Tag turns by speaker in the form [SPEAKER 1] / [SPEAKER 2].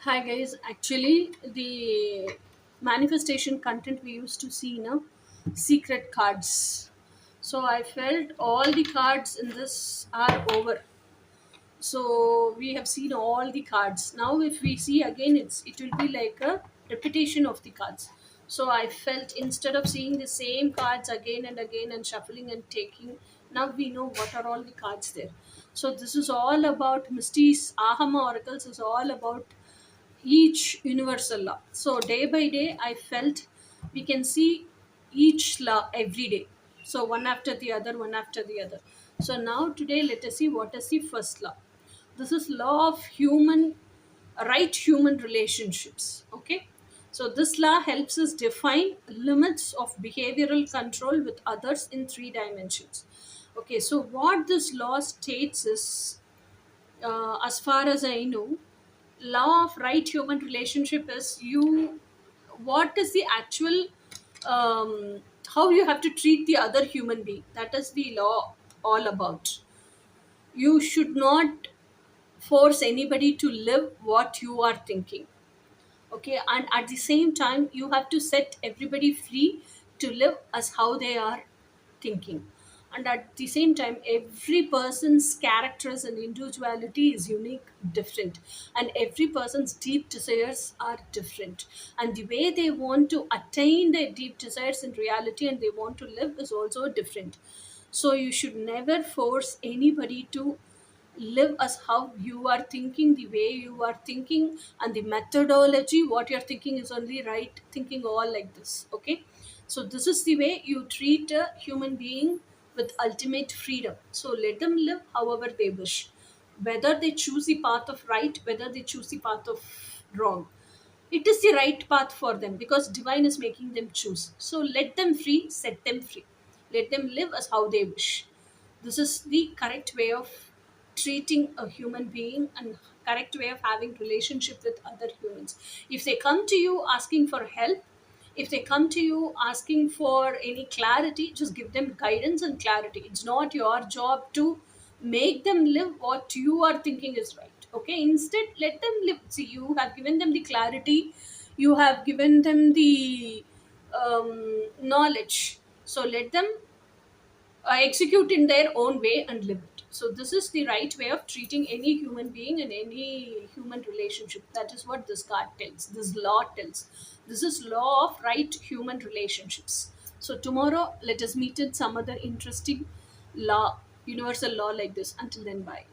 [SPEAKER 1] Hi guys, actually the manifestation content we used to see secret cards. So I felt all the cards in this are over. So we have seen all the cards. Now if we see again it will be like a repetition of the cards. So I felt instead of seeing the same cards again and again and shuffling and taking, now we know what are all the cards there. So this is all about mysteries. Ahama oracles is all about each universal law. So day by day, I felt we can see each law every day. So one after the other, one after the other. So now today, let us see what is the first law. This is law of human relationships. Okay. So this law helps us define limits of behavioral control with others in three dimensions. Okay. So what this law states is, as far as I know, law of right human relationship is you what is the actual how you have to treat the other human being. That is the law all about. You should not force anybody to live what you are thinking. Okay, and at the same time you have to set everybody free to live as how they are thinking. And at the same time every person's characters and individuality is unique, different, and every person's deep desires are different, and the way they want to attain their deep desires in reality and they want to live is also different. So you should never force anybody to live as how you are thinking, the way you are thinking, and the methodology what you're thinking is only right thinking, all like this. Okay, so this is the way you treat a human being with ultimate freedom. So let them live however they wish, whether they choose the path of right, whether they choose the path of wrong, it is the right path for them because divine is making them choose. So let them free, set them free, let them live as how they wish. This is the correct way of treating a human being and correct way of having relationship with other humans. If they come to you asking for help, if they come to you asking for any clarity, just give them guidance and clarity. It's not your job to make them live what you are thinking is right. Okay, instead let them live. See, you have given them the clarity, you have given them the knowledge, so let them execute in their own way and live it. So this is the right way of treating any human being and any human relationship. That is what this card tells, this law tells. This is law of right human relationships. So tomorrow let us meet in some other interesting law, universal law like this. Until then, bye.